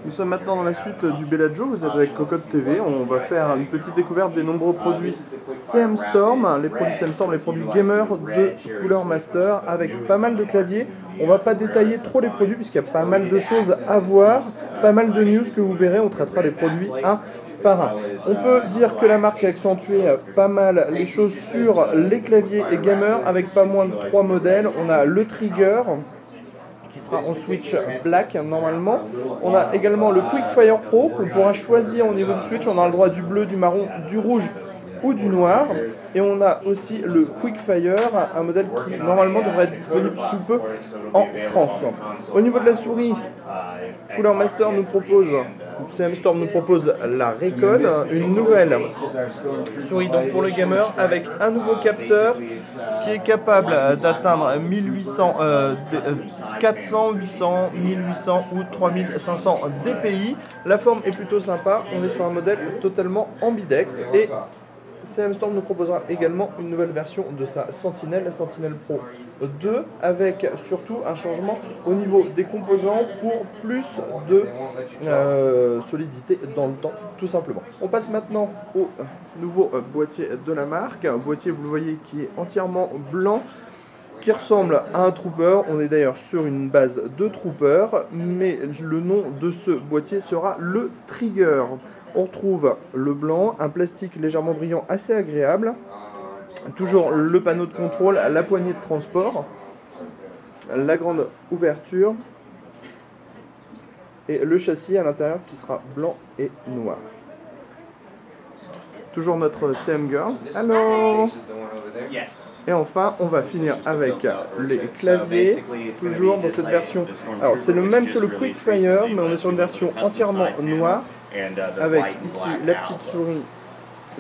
Nous sommes maintenant dans la suite du Bellagio, vous êtes avec Cocotte TV, on va faire une petite découverte des nombreux produits CM Storm, les produits CM Storm, les produits gamer de Cooler Master, avec pas mal de claviers. On va pas détailler trop les produits puisqu'il y a pas mal de choses à voir, pas mal de news que vous verrez, on traitera les produits un par un. On peut dire que la marque a accentué pas mal les choses sur les claviers et gamer avec pas moins de 3 modèles. On a le Trigger, qui sera en switch black normalement. On a également le Quickfire Pro qu'on pourra choisir au niveau du switch. On a le droit du bleu, du marron, du rouge ou du noir. Et on a aussi le Quickfire, un modèle qui normalement devrait être disponible sous peu en France. Au niveau de la souris, Cooler Master nous propose, CM Storm nous propose la Recon, une nouvelle souris donc pour le gamer avec un nouveau capteur qui est capable d'atteindre 400, 800, 1800 ou 3500 dpi. La forme est plutôt sympa, on est sur un modèle totalement ambidextre et CM Storm nous proposera également une nouvelle version de sa Sentinelle, la Sentinelle Pro 2, avec surtout un changement au niveau des composants pour plus de solidité dans le temps, tout simplement. On passe maintenant au nouveau boîtier de la marque, un boîtier, vous le voyez, qui est entièrement blanc, qui ressemble à un Trooper. On est d'ailleurs sur une base de Trooper, mais le nom de ce boîtier sera le Trigger. On retrouve le blanc, un plastique légèrement brillant assez agréable, toujours le panneau de contrôle, la poignée de transport, la grande ouverture et le châssis à l'intérieur qui sera blanc et noir. Toujours notre CM Girl. Hello. Et enfin, on va finir avec les claviers, toujours dans cette version. Alors, c'est le même que le Quickfire, mais on est sur une version entièrement noire, avec ici la petite souris,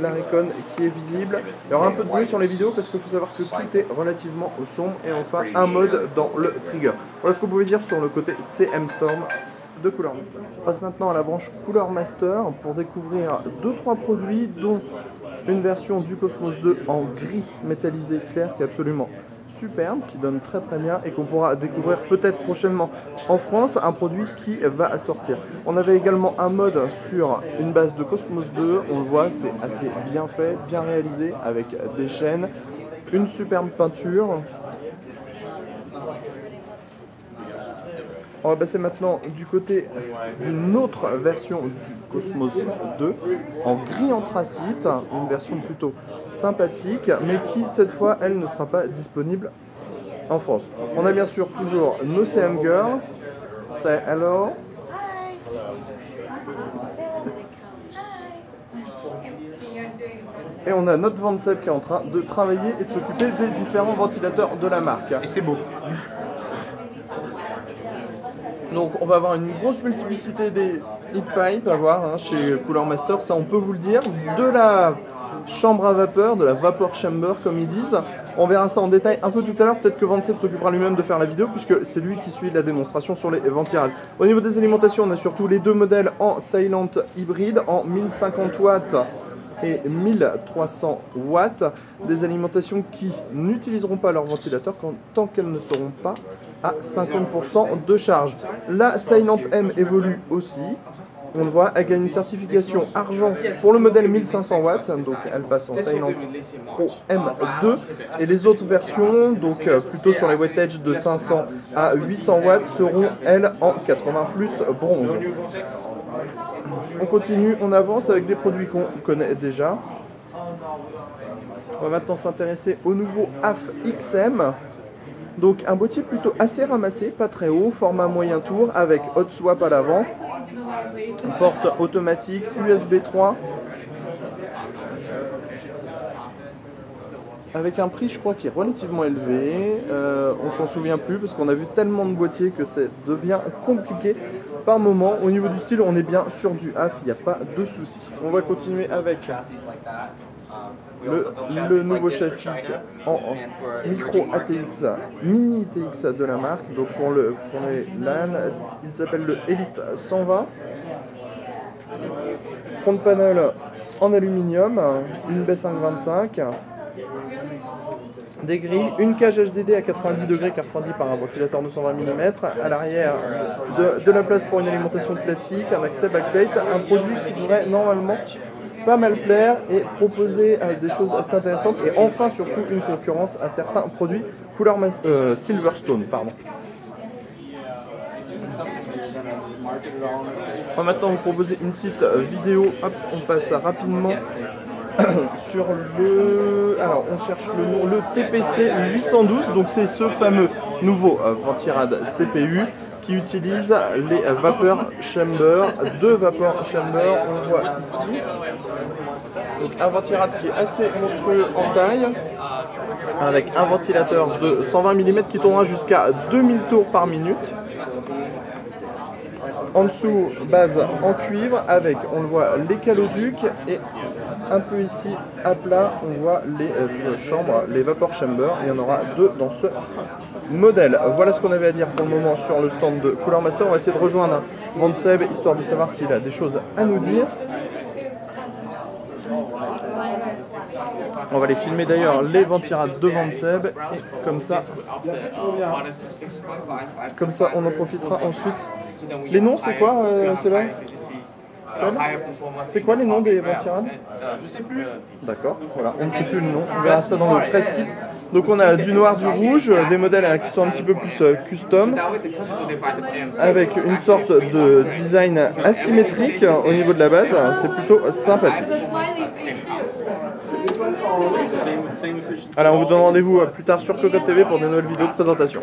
la Recon qui est visible. Il y aura un peu de bruit sur les vidéos parce qu'il faut savoir que tout est relativement sombre, et enfin un mode dans le Trigger. Voilà ce que vous pouvez dire sur le côté CM Storm de Cooler Master. On passe maintenant à la branche Cooler Master pour découvrir 2-3 produits, dont une version du Cosmos 2 en gris métallisé clair qui est absolument superbe, qui donne très très bien et qu'on pourra découvrir peut-être prochainement en France, un produit qui va sortir. On avait également un mode sur une base de Cosmos 2, on le voit, c'est assez bien fait, bien réalisé, avec des chaînes, une superbe peinture. On va passer maintenant du côté d'une autre version du Cosmos 2 en gris anthracite, une version plutôt sympathique, mais qui cette fois, elle, ne sera pas disponible en France. On a bien sûr toujours nos CM Girl. Say hello. Et on a notre Vancep qui est en train de travailler et de s'occuper des différents ventilateurs de la marque. Et c'est beau. Donc on va avoir une grosse multiplicité des heat pipes à voir chez Cooler Master, ça on peut vous le dire. De la chambre à vapeur, de la vapor chamber comme ils disent. On verra ça en détail un peu tout à l'heure, peut-être que Vancep s'occupera lui-même de faire la vidéo puisque c'est lui qui suit la démonstration sur les ventilables. Au niveau des alimentations, on a surtout les deux modèles en Silent hybride, en 1050 watts et 1300 watts, des alimentations qui n'utiliseront pas leur ventilateur tant qu'elles ne seront pas à 50% de charge. La Silent M évolue aussi, on le voit, elle gagne une certification argent pour le modèle 1500 watts, donc elle passe en Silent Pro M2, et les autres versions, donc plutôt sur les wattage de 500 à 800 watts, seront elles en 80 plus bronze. On continue, on avance avec des produits qu'on connaît déjà. On va maintenant s'intéresser au nouveau AF XM. Donc un boîtier plutôt assez ramassé, pas très haut, format moyen tour avec hot swap à l'avant, porte automatique, USB 3. Avec un prix, je crois, qui est relativement élevé. On s'en souvient plus parce qu'on a vu tellement de boîtiers que ça devient compliqué par moment. Au niveau du style, on est bien sur du AF, il n'y a pas de souci. On va continuer avec le nouveau châssis en micro ATX, mini ATX de la marque. Donc pour les LAN, il s'appelle le Elite 120. Front panel en aluminium, une B525. des grilles, une cage HDD à 90 degrés car refroidie par un ventilateur de 120 mm, à l'arrière de la place pour une alimentation classique, un accès backplate, un produit qui devrait normalement pas mal plaire et proposer des choses assez intéressantes et enfin surtout une concurrence à certains produits couleur Silverstone. Pardon. On va maintenant vous proposer une petite vidéo. Hop, on passe rapidement sur le... Alors on cherche le nom, le TPC 812, donc c'est ce fameux nouveau Ventirad CPU qui utilise les vapeur chamber, deux vapeur chamber, on voit ici. Donc un Ventirad qui est assez monstrueux en taille, avec un ventilateur de 120 mm qui tournera jusqu'à 2000 tours par minute. En dessous, base en cuivre avec, on le voit, les caloducs et un peu ici à plat, on voit les chambres, les vapor chambers. Il y en aura deux dans ce modèle. Voilà ce qu'on avait à dire pour le moment sur le stand de Cooler Master. On va essayer de rejoindre Vanseb histoire de savoir s'il a des choses à nous dire. On va les filmer d'ailleurs, les Ventirad de Vanseb, et comme ça on en profitera ensuite. Les noms c'est quoi Sébastien? C'est quoi les noms des Ventirad? Je sais plus. D'accord, voilà, on ne sait plus le nom, on verra ça dans le press kit. Donc on a du noir, du rouge, des modèles qui sont un petit peu plus custom, avec une sorte de design asymétrique au niveau de la base, c'est plutôt sympathique. Alors on vous donne rendez-vous plus tard sur Cocotte TV pour de nouvelles vidéos de présentation.